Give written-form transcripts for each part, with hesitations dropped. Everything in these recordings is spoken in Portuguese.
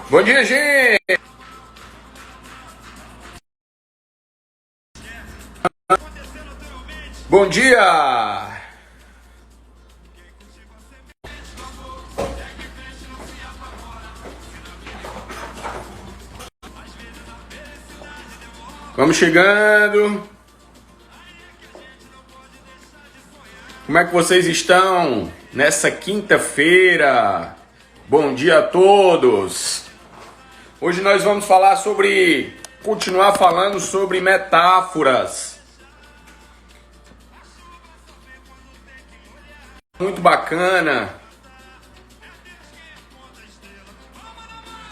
Bom dia, gente! Bom dia! Vamos chegando. Como é que vocês estão nessa quinta-feira? Bom dia a todos! Hoje nós vamos continuar falando sobre metáforas. Muito bacana.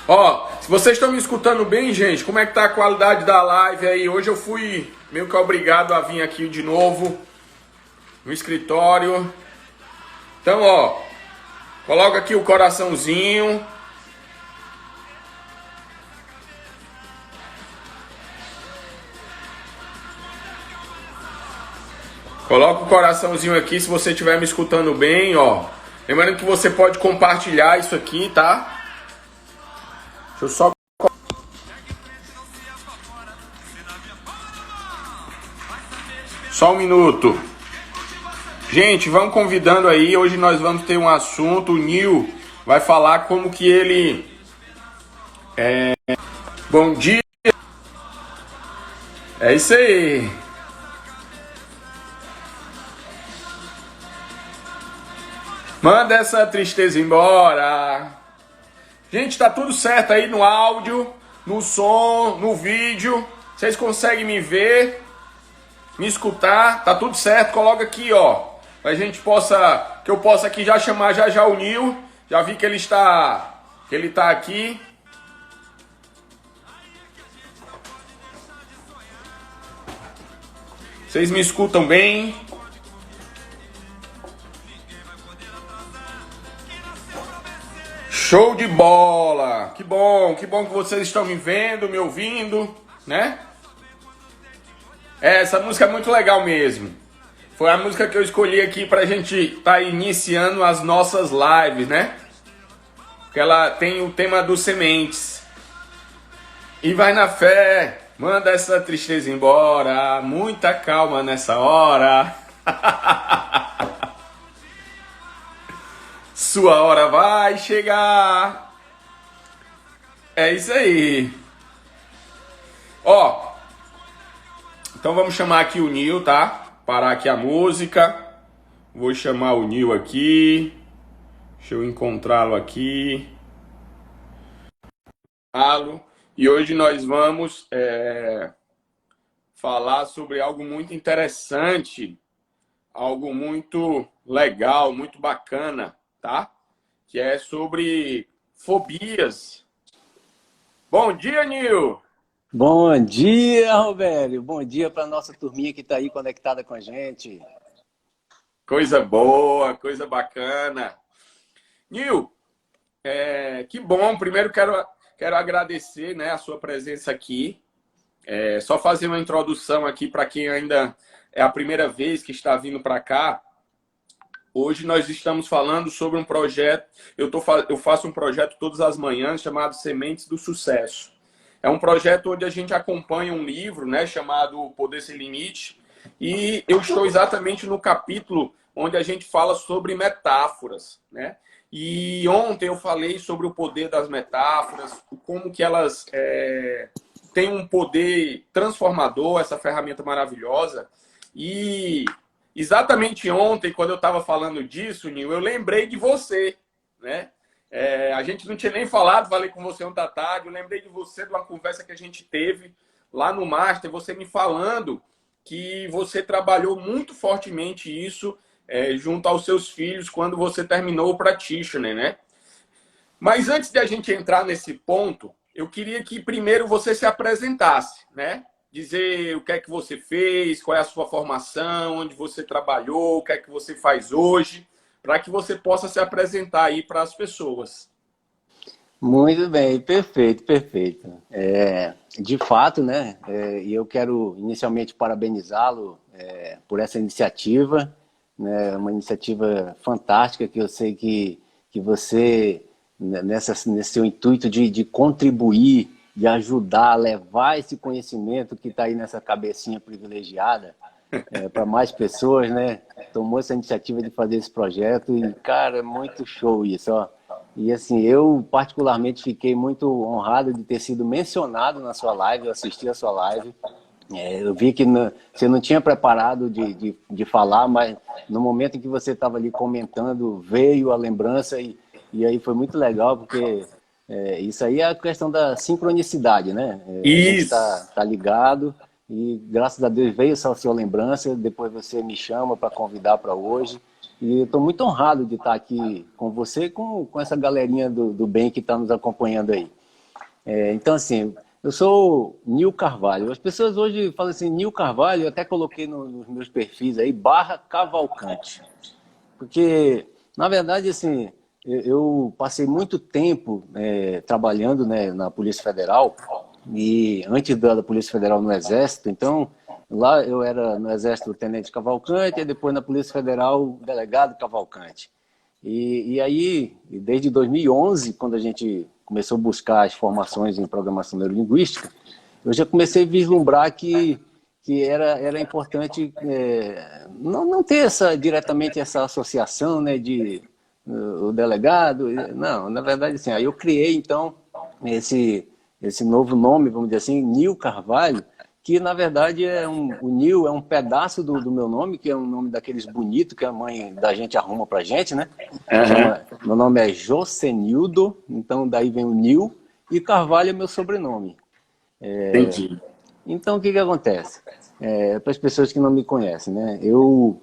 Ó, se vocês estão me escutando bem, gente, como é que tá a qualidade da live aí? Hoje eu fui meio que obrigado a vir aqui de novo no escritório. Então, ó, coloca aqui o coraçãozinho. Coloca o coraçãozinho aqui se você estiver me escutando bem, ó. Lembrando que você pode compartilhar isso aqui, tá? Deixa eu só... Só um minuto. Gente, vamos convidando aí. Hoje nós vamos ter um assunto. O Nil vai falar como que ele... Bom dia. É isso aí. Manda essa tristeza embora. Gente, tá tudo certo aí no áudio, no som, no vídeo. Vocês conseguem me ver, me escutar? Tá tudo certo? Coloca aqui, ó. Pra gente que eu possa aqui já chamar já o Nil. Já vi que ele está aqui. Vocês me escutam bem? Show de bola! Que bom que vocês estão me vendo, me ouvindo, né? Essa música é muito legal mesmo. Foi a música que eu escolhi aqui pra gente estar iniciando as nossas lives, né? Porque ela tem o tema dos sementes. E vai na fé, manda essa tristeza embora, muita calma nessa hora. Sua hora vai chegar. É isso aí. Ó, então vamos chamar aqui o Nil, tá? Parar aqui a música. Vou chamar o Nil aqui. Deixa eu encontrá-lo aqui. E hoje nós vamos falar sobre algo muito interessante, algo muito legal, muito bacana, tá? Que é sobre fobias. Bom dia, Nil! Bom dia, Roberto! Bom dia para nossa turminha que está aí conectada com a gente. Coisa boa, coisa bacana. Nil, que bom. Primeiro quero agradecer, né, a sua presença aqui. Só fazer uma introdução aqui para quem ainda é a primeira vez que está vindo para cá. Hoje nós estamos falando sobre um projeto, eu faço um projeto todas as manhãs chamado Sementes do Sucesso. É um projeto onde a gente acompanha um livro, né, chamado O Poder Sem Limite, e eu estou exatamente no capítulo onde a gente fala sobre metáforas, né? E ontem eu falei sobre o poder das metáforas, como que elas têm um poder transformador, essa ferramenta maravilhosa. E exatamente ontem, quando eu estava falando disso, Nil, eu lembrei de você, né? A gente não tinha nem falado, falei com você ontem à tarde, eu lembrei de você, de uma conversa que a gente teve lá no Master, você me falando que você trabalhou muito fortemente isso junto aos seus filhos quando você terminou o Practitioner, né? Mas antes de a gente entrar nesse ponto, eu queria que primeiro você se apresentasse, né? Dizer o que é que você fez, qual é a sua formação, onde você trabalhou, o que é que você faz hoje, para que você possa se apresentar aí para as pessoas. Muito bem, perfeito, perfeito. De fato, né? E eu quero inicialmente parabenizá-lo por essa iniciativa, né? Uma iniciativa fantástica que eu sei que você, né, nesse seu intuito de contribuir, de ajudar a levar esse conhecimento que está aí nessa cabecinha privilegiada para mais pessoas, né? Tomou essa iniciativa de fazer esse projeto e, cara, é muito show isso, ó. E assim, eu particularmente fiquei muito honrado de ter sido mencionado na sua live, eu assisti a sua live. Eu vi que você não tinha preparado de falar, mas no momento em que você estava ali comentando, veio a lembrança e aí foi muito legal, porque isso aí é a questão da sincronicidade, né? A gente Isso. tá ligado e graças a Deus veio essa sua lembrança, depois você me chama para convidar para hoje. E eu estou muito honrado de estar aqui com você e com essa galerinha do bem que está nos acompanhando aí. Então, assim, eu sou Nil Carvalho. As pessoas hoje falam assim, Nil Carvalho, eu até coloquei nos meus perfis aí, /Cavalcante. Porque, na verdade, assim, eu passei muito tempo trabalhando, né, na Polícia Federal e antes da Polícia Federal no Exército. Então, lá eu era no Exército Tenente Cavalcante e depois na Polícia Federal Delegado Cavalcante. E aí, desde 2011, quando a gente começou a buscar as formações em programação neurolinguística, eu já comecei a vislumbrar que era importante não ter diretamente essa associação, né, de o delegado. Não, na verdade, assim, aí eu criei, então, esse novo nome, vamos dizer assim, Nil Carvalho, que na verdade o Nil é um pedaço do meu nome, que é um nome daqueles bonitos que a mãe da gente arruma pra gente, né? Uhum. Meu nome é Josenildo, então daí vem o Nil, e Carvalho é meu sobrenome. Entendi. Então, o que acontece? Para as pessoas que não me conhecem, né? Eu,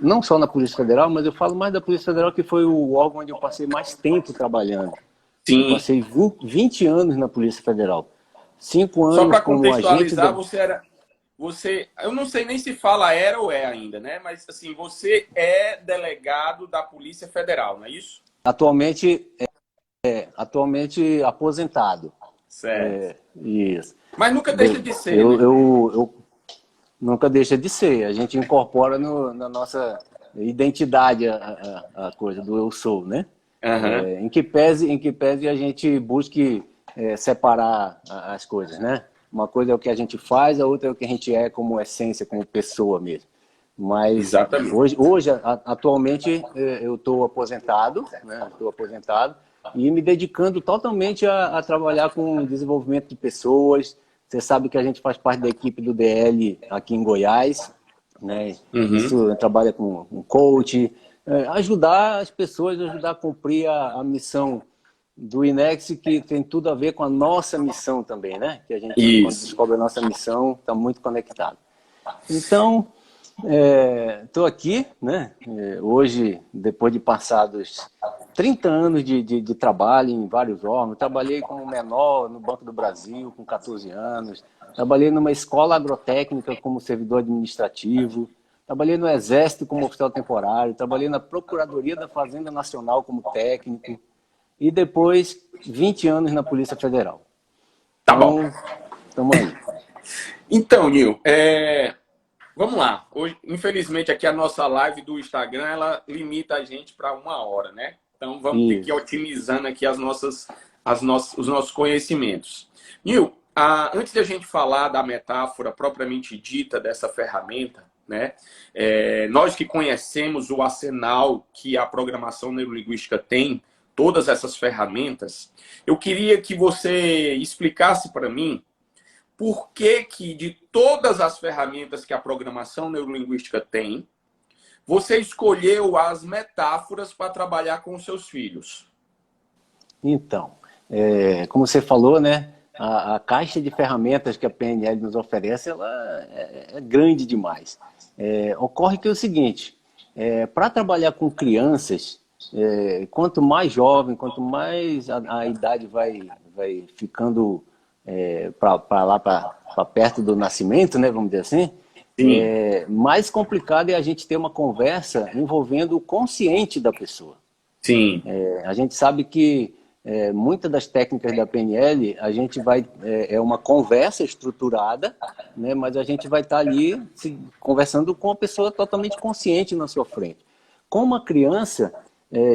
não só na Polícia Federal, mas eu falo mais da Polícia Federal, que foi o órgão onde eu passei mais tempo trabalhando. Eu Sim. passei 20 anos na Polícia Federal. 5 Só anos para como agente contextualizar, da... eu não sei nem se fala era ou é ainda, né? Mas assim, você é delegado da Polícia Federal, não é isso? Atualmente aposentado. Certo. Isso. Mas nunca deixa de ser, Eu, né? eu, eu nunca deixa de ser. A gente incorpora na nossa identidade a coisa do eu sou, né? Aham. Em que pese a gente busque separar as coisas, né? Uma coisa é o que a gente faz, a outra é o que a gente é como essência, como pessoa mesmo. Mas Exatamente. hoje atualmente, eu estou aposentado, né? Estou aposentado e me dedicando totalmente a trabalhar com desenvolvimento de pessoas. Você sabe que a gente faz parte da equipe do DL aqui em Goiás, né? Uhum. Isso trabalha com um coach, ajudar as pessoas, ajudar a cumprir a missão do INEX, que tem tudo a ver com a nossa missão também, né? Que a gente, quando Isso. descobre a nossa missão, está muito conectado. Então, estou aqui, né? Hoje, depois de passados 30 anos de trabalho em vários órgãos, trabalhei como menor no Banco do Brasil, com 14 anos, trabalhei numa escola agrotécnica como servidor administrativo, trabalhei no Exército como oficial temporário, trabalhei na Procuradoria da Fazenda Nacional como técnico e depois 20 anos na Polícia Federal. Tá bom. Então, estamos aí. Então, Nil, vamos lá. Hoje, infelizmente, aqui a nossa live do Instagram, ela limita a gente para 1 hora, né? Então, vamos ter que ir Isso. otimizando aqui os nossos conhecimentos. Nil, antes de a gente falar da metáfora propriamente dita dessa ferramenta, né? Nós que conhecemos o arsenal que a programação neurolinguística tem, todas essas ferramentas, eu queria que você explicasse para mim por que que de todas as ferramentas que a programação neurolinguística tem, você escolheu as metáforas para trabalhar com os seus filhos. Então, como você falou, né? A caixa de ferramentas que a PNL nos oferece, ela é grande demais. Ocorre que é o seguinte, para trabalhar com crianças, quanto mais jovem, quanto mais a idade vai ficando para perto do nascimento, né, vamos dizer assim, Sim, Mais complicado é a gente ter uma conversa envolvendo o consciente da pessoa. sim. A gente sabe que muitas das técnicas da PNL, a gente vai, é uma conversa estruturada, né, mas a gente vai estar ali conversando com uma pessoa totalmente consciente na sua frente. Com uma criança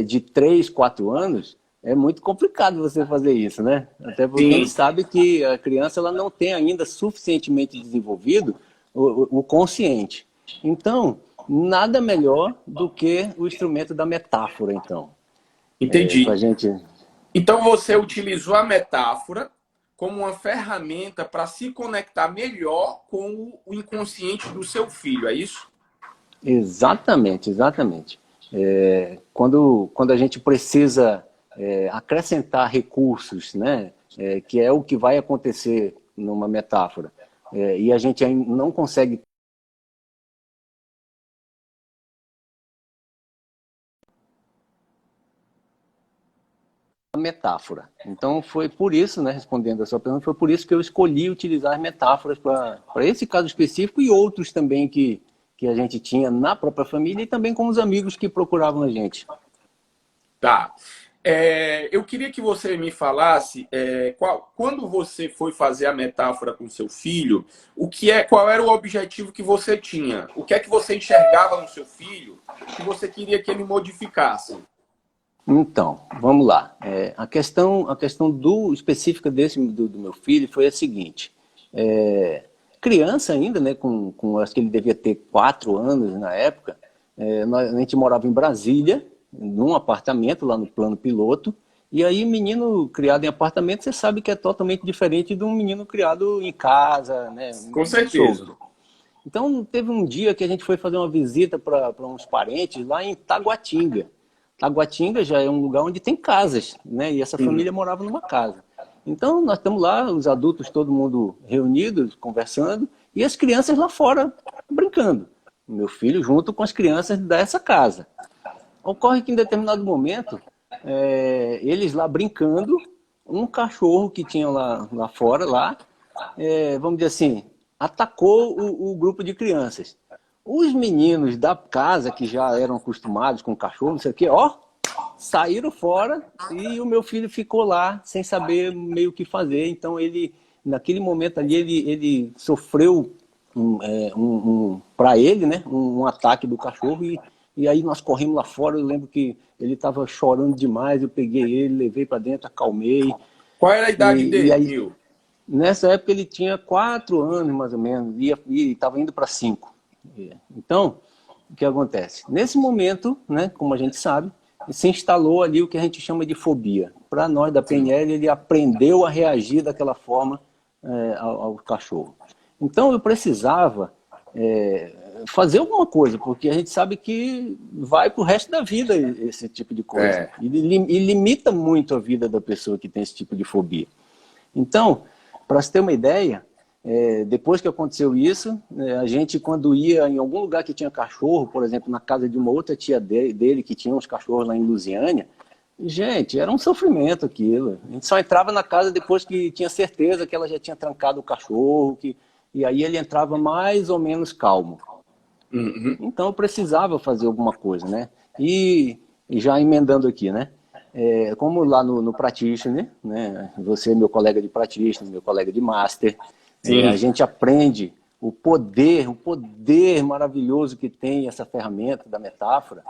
de 3, 4 anos, é muito complicado você fazer isso, né? Até porque a gente Sim. sabe que a criança ela não tem ainda suficientemente desenvolvido o consciente. Então, nada melhor do que o instrumento da metáfora, então. Para a Entendi. gente. Então você utilizou a metáfora como uma ferramenta para se conectar melhor com o inconsciente do seu filho, é isso? Exatamente, exatamente. Quando a gente precisa acrescentar recursos, né, que é o que vai acontecer numa metáfora, e a gente ainda não consegue a metáfora. Então foi por isso, né, respondendo a sua pergunta, foi por isso que eu escolhi utilizar metáforas para esse caso específico e outros também que a gente tinha na própria família e também com os amigos que procuravam a gente. Tá. Eu queria que você me falasse quando você foi fazer a metáfora com seu filho, qual era o objetivo que você tinha? O que é que você enxergava no seu filho que você queria que ele modificasse? Então, vamos lá. A questão específica do meu filho foi a seguinte. Criança ainda, né, acho que ele devia ter 4 anos na época, a gente morava em Brasília, num apartamento lá no plano piloto, e aí menino criado em apartamento, você sabe que é totalmente diferente de um menino criado em casa, né, Com certeza. solto. Então, teve um dia que a gente foi fazer uma visita para uns parentes lá em Taguatinga. Taguatinga já é um lugar onde tem casas, né? E essa Sim. família morava numa casa. Então, nós estamos lá, os adultos, todo mundo reunidos, conversando, e as crianças lá fora brincando. Meu filho junto com as crianças dessa casa. Ocorre que em determinado momento, eles lá brincando, um cachorro que tinha lá fora, vamos dizer assim, atacou o grupo de crianças. Os meninos da casa, que já eram acostumados com cachorro, não sei o quê, ó, saíram fora e o meu filho ficou lá sem saber meio o que fazer. Então, naquele momento ali, ele sofreu para ele, né, um ataque do cachorro e aí nós corremos lá fora. Eu lembro que ele estava chorando demais, eu peguei ele, levei para dentro, acalmei. Qual era a idade E dele, aí, Nil? nessa época ele tinha 4 anos, mais ou menos, e estava indo para 5. Então, o que acontece? Nesse momento, né, como a gente sabe, se instalou ali o que a gente chama de fobia. Para nós da Sim. PNL, ele aprendeu a reagir daquela forma ao cachorro. Então, eu precisava fazer alguma coisa, porque a gente sabe que vai para o resto da vida esse tipo de coisa. É. E limita muito a vida da pessoa que tem esse tipo de fobia. Então, para você ter uma ideia, depois que aconteceu isso, a gente, quando ia em algum lugar que tinha cachorro, por exemplo, na casa de uma outra tia dele que tinha uns cachorros lá em Lusiânia, gente, era um sofrimento aquilo. A gente só entrava na casa depois que tinha certeza que ela já tinha trancado o cachorro, e aí ele entrava mais ou menos calmo. Uhum. Então eu precisava fazer alguma coisa, né? E já emendando aqui, né? Como lá no Practitioner, né? Você é meu colega de Practitioner, meu colega de Master, a Sim. gente aprende o poder maravilhoso que tem essa ferramenta da metáfora.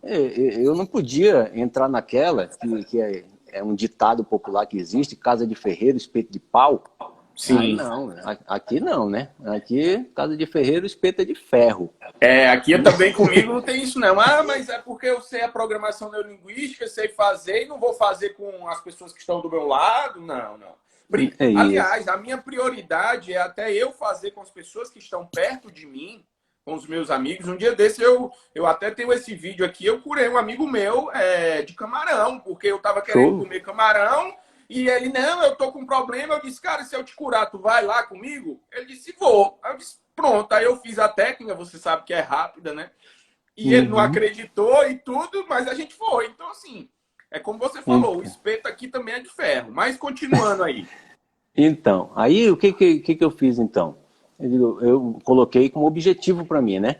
Eu não podia entrar naquela, que é um ditado popular que existe, casa de ferreiro, espeto de pau. Ah, Sim. não, aqui não, né? Aqui, casa de ferreiro, espeto é de ferro. Aqui também comigo não tem isso, não. Ah, mas é porque eu sei a programação neurolinguística, sei fazer e não vou fazer com as pessoas que estão do meu lado. Não, não. É isso. Aliás, a minha prioridade é até eu fazer com as pessoas que estão perto de mim, com os meus amigos. Um dia desse eu até tenho esse vídeo aqui. Eu curei um amigo meu de camarão, porque eu estava querendo Show. comer camarão. E ele, não, eu tô com um problema. Eu disse, cara, se eu te curar, tu vai lá comigo? Ele disse, vou. Aí eu disse, pronto. Aí eu fiz a técnica, você sabe que é rápida, né? E ele não Uhum. acreditou e tudo, mas a gente foi. Então, assim, é como você falou, o espeto aqui também é de ferro. Mas continuando aí. Então, aí o que eu fiz então? eu coloquei como objetivo para mim, né?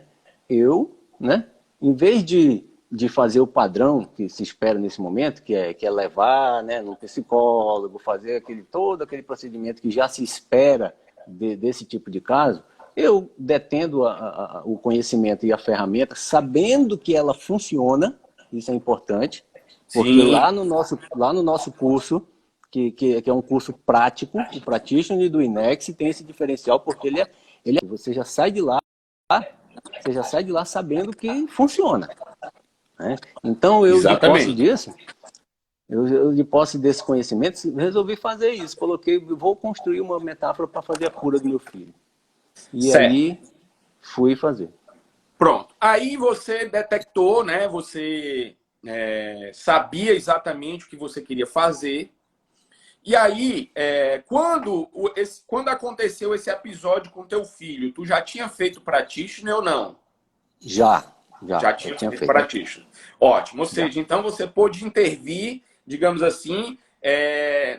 Né? Em vez de fazer o padrão que se espera nesse momento, que é levar, né, num psicólogo, fazer todo aquele procedimento que já se espera desse tipo de caso, eu detendo o conhecimento e a ferramenta, sabendo que ela funciona, isso é importante, porque Sim, lá no nosso curso, que é um curso prático, o Practitioner do INEX tem esse diferencial, porque você já sai de lá, sabendo que funciona. Né? Então, de posse exatamente. disso, de posse desse conhecimento, resolvi fazer isso. Coloquei, vou construir uma metáfora para fazer a cura do meu filho. E Certo. aí, fui fazer. Pronto. Aí você detectou, né? Você sabia exatamente o que você queria fazer. E aí, quando aconteceu esse episódio com teu filho, tu já tinha feito practitioner ou não? Já Já tinha tinha feito feito. practitioner. Ótimo. Ou Já. seja, então você pôde intervir, digamos assim,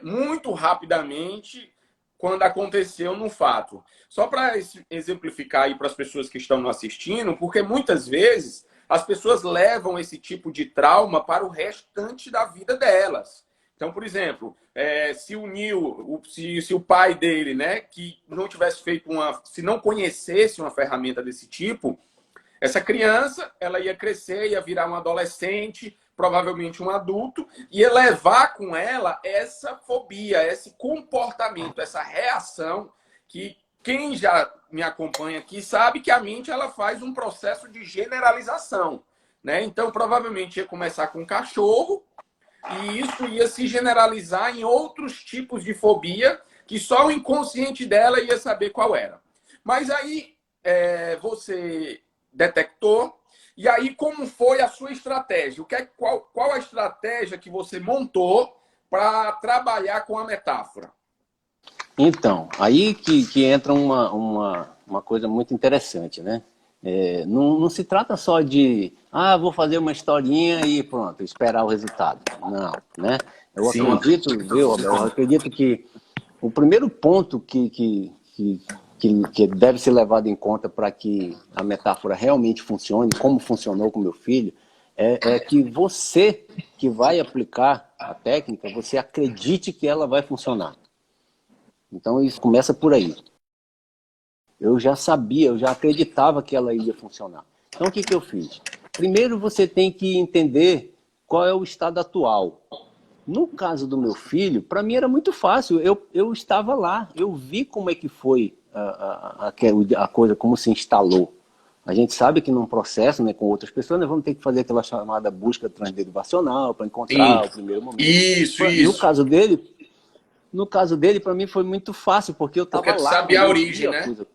muito rapidamente quando aconteceu no fato. Só para exemplificar aí para as pessoas que estão nos assistindo, porque muitas vezes as pessoas levam esse tipo de trauma para o restante da vida delas. Então, por exemplo, se o Neil, se o pai dele, né, que não tivesse feito se não conhecesse uma ferramenta desse tipo, essa criança, ela ia crescer, ia virar um adolescente, provavelmente um adulto, e ia levar com ela essa fobia, esse comportamento, essa reação que quem já me acompanha aqui sabe que a mente ela faz um processo de generalização, né? Então, provavelmente ia começar com um cachorro e isso ia se generalizar em outros tipos de fobia que só o inconsciente dela ia saber qual era. Mas aí você detectou. E aí, como foi a sua estratégia? Qual a estratégia que você montou para trabalhar com a metáfora? Então, aí que entra uma coisa muito interessante, né? Não se trata só de, vou fazer uma historinha e pronto, esperar o resultado. Não, né? Eu Sim. acredito, viu, Abel? Eu acredito que o primeiro ponto que deve ser levado em conta para que a metáfora realmente funcione, como funcionou com meu filho, é que você que vai aplicar a técnica, você acredite que ela vai funcionar. Então isso começa por aí. Eu já sabia, eu já acreditava que ela ia funcionar. Então o que eu fiz? Primeiro você tem que entender qual é o estado atual. No caso do meu filho, para mim era muito fácil. Eu estava lá, eu vi como é que foi a coisa, como se instalou. A gente sabe que num processo, né, com outras pessoas, nós vamos ter que fazer aquela chamada busca transderivacional para encontrar Sim. o primeiro momento. Isso, No isso. caso dele, para mim foi muito fácil, porque eu Porque estava tu lá sabia quando a eu origem, vi a né? coisa,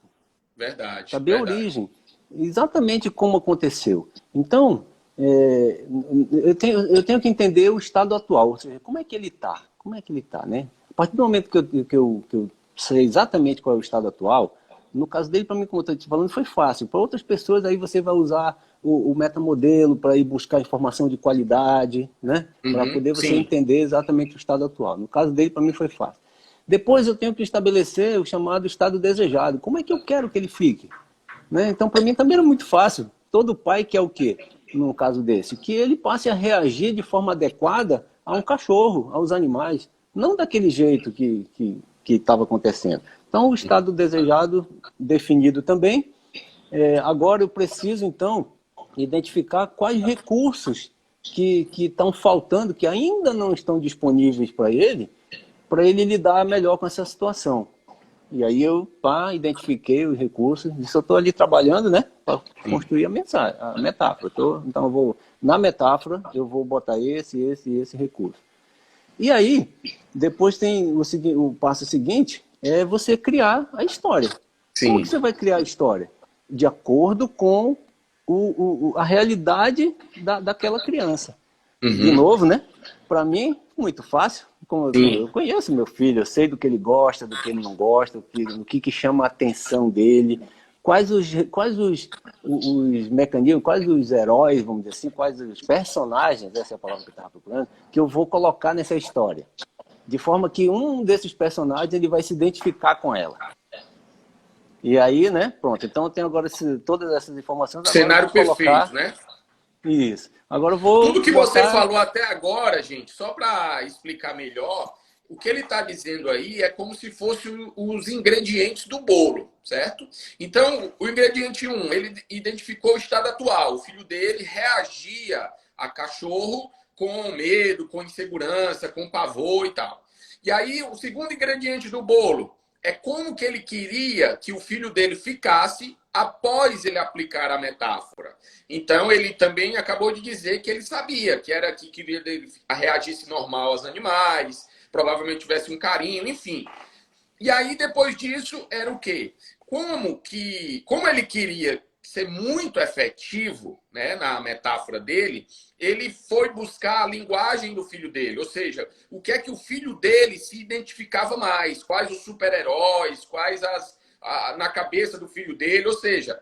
Verdade, saber a verdade. origem, exatamente como aconteceu. Então, eu tenho que entender o estado atual, ou seja, como é que ele está, né? A partir do momento que eu sei exatamente qual é o estado atual, no caso dele, para mim, como eu estou te falando, foi fácil. Para outras pessoas, aí você vai usar o metamodelo para ir buscar informação de qualidade, né? Para Uhum, poder você sim. entender exatamente o estado atual. No caso dele, para mim, foi fácil. Depois eu tenho que estabelecer o chamado estado desejado. Como é que eu quero que ele fique? Né? Então, para mim também era muito fácil. Todo pai quer o quê, num caso desse? Que ele passe a reagir de forma adequada a um cachorro, aos animais. Não daquele jeito que estava acontecendo. Então, o estado desejado definido também. Agora eu preciso, então, identificar quais recursos que estão faltando, que ainda não estão disponíveis para ele lidar melhor com essa situação. E aí eu identifiquei os recursos, isso eu estou ali trabalhando, né, para construir a mensagem, a metáfora. Então na metáfora eu vou botar esse recurso. E aí, depois tem o passo seguinte, é você criar a história. Como que Sim. você vai criar a história? De acordo com a realidade daquela criança. De Uhum. novo, né? Para mim, muito fácil. Como eu Sim. conheço meu filho, eu sei do que ele gosta, do que ele não gosta, o que chama a atenção dele, quais os mecanismos, quais os heróis, vamos dizer assim, quais os personagens, essa é a palavra que eu estava procurando, que eu vou colocar nessa história. De forma que um desses personagens ele vai se identificar com ela. E aí, né, pronto. Então eu tenho agora todas essas informações, agora eu vou Cenário perfeito, colocar né? isso. Agora eu vou Tudo que você botar falou até agora, gente, só para explicar melhor, o que ele está dizendo aí é como se fossem os ingredientes do bolo, certo? Então, o ingrediente um, ele identificou o estado atual. O filho dele reagia a cachorro com medo, com insegurança, com pavor e tal. E aí, o segundo ingrediente do bolo é como que ele queria que o filho dele ficasse após ele aplicar a metáfora. Então, ele também acabou de dizer que ele sabia que era que queria ele reagisse normal aos animais, provavelmente tivesse um carinho, enfim. E aí, depois disso, era o quê? Como ele queria ser muito efetivo, né, na metáfora dele, ele foi buscar a linguagem do filho dele, ou seja, o que é que o filho dele se identificava mais, quais os super-heróis, na cabeça do filho dele, ou seja,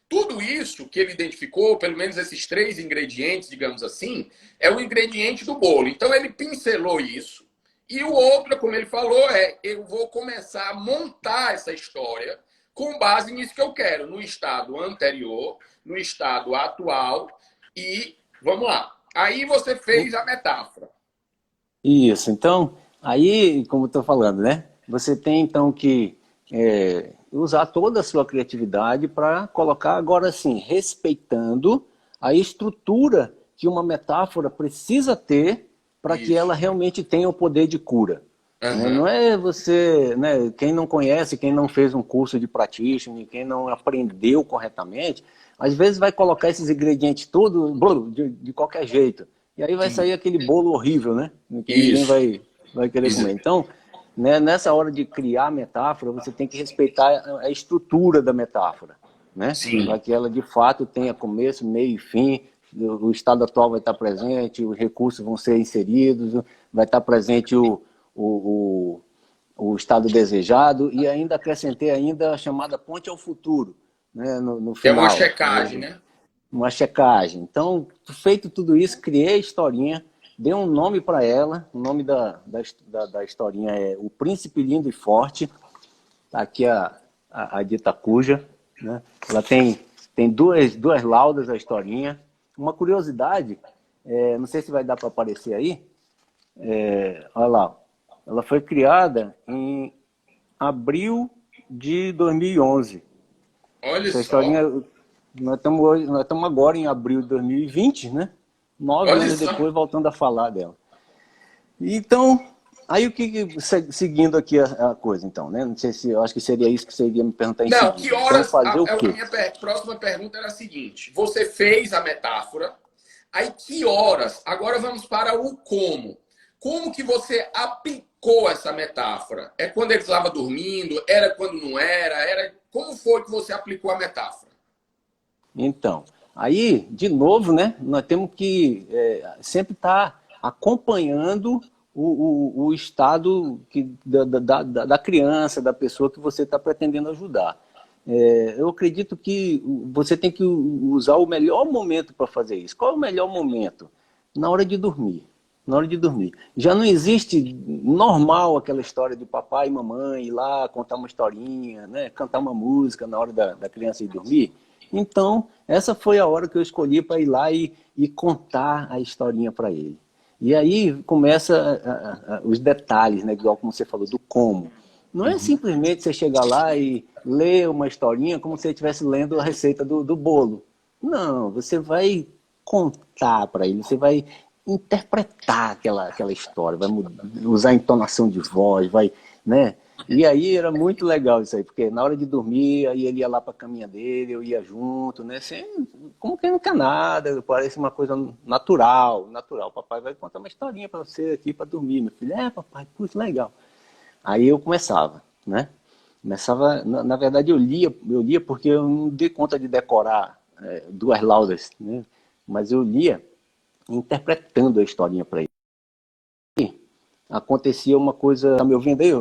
tudo isso que ele identificou, pelo menos esses três ingredientes, digamos assim, é o ingrediente do bolo. Então ele pincelou isso. E o outro, como ele falou, eu vou começar a montar essa história com base nisso que eu quero, no estado anterior, no estado atual e vamos lá. Aí você fez a metáfora. isso. Então, aí, como eu estou falando, né? Você tem então que usar toda a sua criatividade para colocar agora sim, respeitando a estrutura que uma metáfora precisa ter para que ela Isso. realmente tenha o poder de cura. Né? Não Aham. é você, né, quem não conhece, quem não fez um curso de practitioner, quem não aprendeu corretamente, às vezes vai colocar esses ingredientes todos de qualquer jeito. E aí vai sair Sim. aquele bolo horrível, né? Que ninguém Isso. vai querer Isso. comer. Então, né, nessa hora de criar a metáfora, você tem que respeitar a estrutura da metáfora, né? Para Sim. que ela de fato tenha começo, meio e fim. O estado atual vai estar presente, os recursos vão ser inseridos, vai estar presente o, o estado desejado e ainda acrescentei ainda a chamada ponte ao futuro, né, no É uma final, checagem, né? uma checagem. Então, feito tudo isso, criei a historinha, dei um nome para ela, o nome da historinha é O Príncipe Lindo e Forte, tá aqui a dita cuja, né? Ela tem duas laudas a historinha. Uma curiosidade, não sei se vai dar para aparecer aí, olha lá, ela foi criada em abril de 2011. Olha Essa historinha, só. nós estamos agora em abril de 2020, né? Nove Olha anos só. depois, voltando a falar dela. Então, aí seguindo aqui a coisa, então, né? Não sei se, eu acho que seria isso que você iria me perguntar em Não, que seguida. Então, horas. fazer o A quê? minha próxima pergunta era a seguinte: você fez a metáfora, aí que horas? Agora vamos para o como. Como que você aplicou essa metáfora? É quando ele estava dormindo? Era quando não era? Como foi que você aplicou a metáfora? Então, aí, de novo, né? Nós temos que sempre estar acompanhando o estado da criança, da pessoa que você está pretendendo ajudar. Eu acredito que você tem que usar o melhor momento para fazer isso. Qual é o melhor momento? Na hora de dormir. Na hora de dormir. Já não existe normal aquela história de papai e mamãe ir lá contar uma historinha, né? Cantar uma música na hora da criança ir dormir. Então, essa foi a hora que eu escolhi para ir lá e contar a historinha para ele. E aí começa os detalhes, né? Igual como você falou, do como. Não é simplesmente você chegar lá e ler uma historinha como se você estivesse lendo a receita do bolo. Não, você vai contar para ele, você vai interpretar aquela história, vai usar entonação de voz, vai, né? E aí era muito legal isso aí, porque na hora de dormir, aí ele ia lá para a caminha dele, eu ia junto, né? Sem, como quem não quer nada, parece uma coisa natural, natural. Papai vai contar uma historinha para você aqui para dormir, meu filho. Papai, puxa, legal. Aí eu começava, né? Começava, na verdade eu lia porque eu não dei conta de decorar duas laudas, né? Mas eu lia interpretando a historinha para ele. Acontecia uma coisa, tá me ouvindo aí?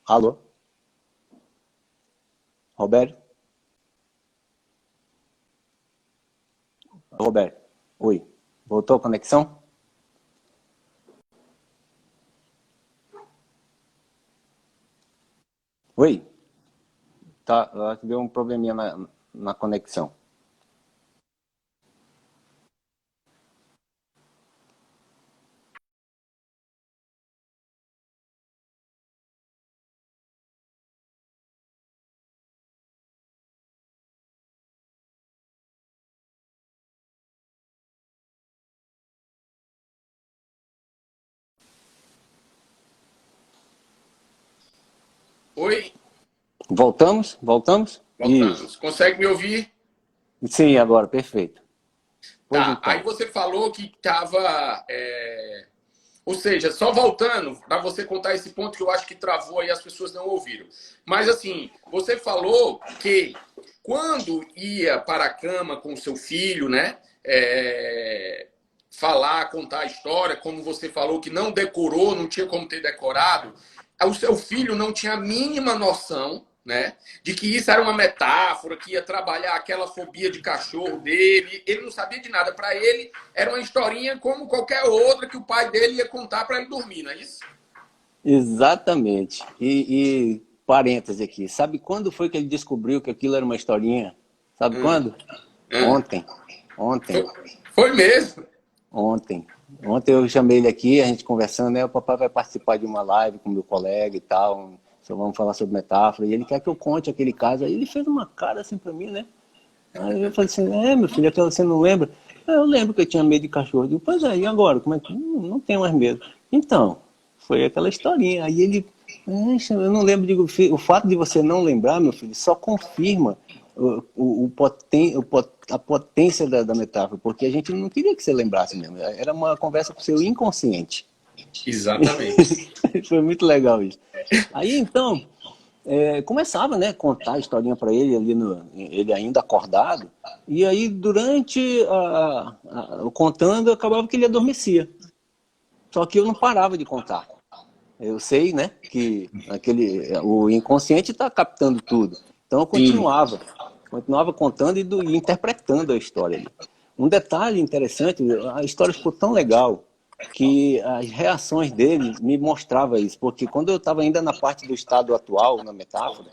Alô? Roberto? Roberto? Oi. Voltou a conexão? Oi, tá, acho que deu um probleminha na conexão. Oi, Voltamos? Voltamos? Isso. voltamos. Consegue me ouvir? Sim, agora, perfeito. Pois Tá. Aí então. você falou que estava. Ou seja, só voltando para você contar esse ponto que eu acho que travou aí, as pessoas não ouviram. Mas assim, você falou que quando ia para a cama com o seu filho, né? Falar, contar a história, como você falou que não decorou, não tinha como ter decorado, o seu filho não tinha a mínima noção, né, de que isso era uma metáfora, que ia trabalhar aquela fobia de cachorro dele. Ele não sabia de nada. Para ele, era uma historinha como qualquer outra que o pai dele ia contar para ele dormir, não é isso? Exatamente. E parêntese aqui. Sabe quando foi que ele descobriu que aquilo era uma historinha? Sabe Hum, quando? hum. Ontem. Ontem. Foi, foi mesmo. Ontem. Ontem eu chamei ele aqui, a gente conversando, né? O papai vai participar de uma live com meu colega e tal. Só vamos falar sobre metáfora. E ele quer que eu conte aquele caso. Aí ele fez uma cara assim pra mim, né? Aí eu falei assim, meu filho, aquela você não lembra? Eu lembro que eu tinha medo de cachorro. Eu digo, pois é, e agora? Como é que. Não tenho mais medo. Então, foi aquela historinha. Aí ele, "Eixa, eu não lembro, digo, o fato de você não lembrar, meu filho, só confirma a potência da metáfora, porque a gente não queria que você lembrasse mesmo. Era uma conversa com o seu inconsciente. Exatamente. Foi muito legal isso. Aí então, começava, né, contar a historinha para ele ali ele ainda acordado, e aí durante o contando acabava que ele adormecia. Só que eu não parava de contar. Eu sei, né, que o inconsciente está captando tudo. Então eu Sim. continuava contando e interpretando a história ali. Um detalhe interessante, a história ficou tão legal que as reações dele me mostravam isso, porque quando eu estava ainda na parte do estado atual, na metáfora,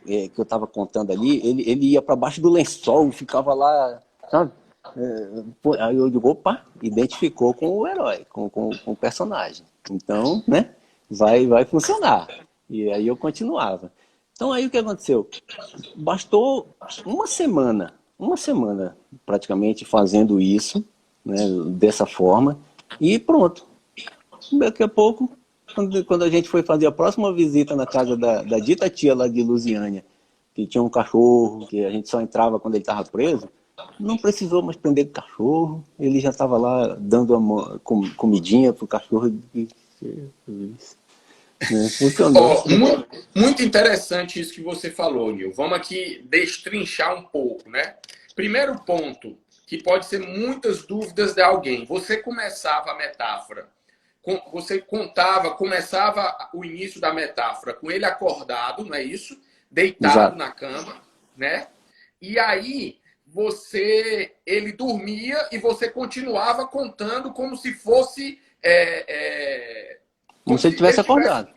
que eu estava contando ali, ele ia para baixo do lençol, ficava lá, sabe? Aí eu digo, opa, identificou com o herói, com o personagem. Então, né, vai funcionar. E aí eu continuava. Então aí o que aconteceu? Bastou uma semana praticamente fazendo isso, né, dessa forma, e pronto. Daqui a pouco, quando a gente foi fazer a próxima visita na casa da dita tia lá de Lusiânia, que tinha um cachorro, que a gente só entrava quando ele estava preso, não precisou mais prender o cachorro, ele já estava lá dando comidinha pro cachorro. Né? Funcionou. Ó, muito interessante isso que você falou, Nil. Vamos aqui destrinchar um pouco, né? Primeiro ponto, que pode ser muitas dúvidas de alguém. Você começava a metáfora, você começava o início da metáfora com ele acordado, não é isso? Deitado Exato. na cama, né? E aí ele dormia e você continuava contando como se fosse Como como se ele se ele tivesse tivesse acordado.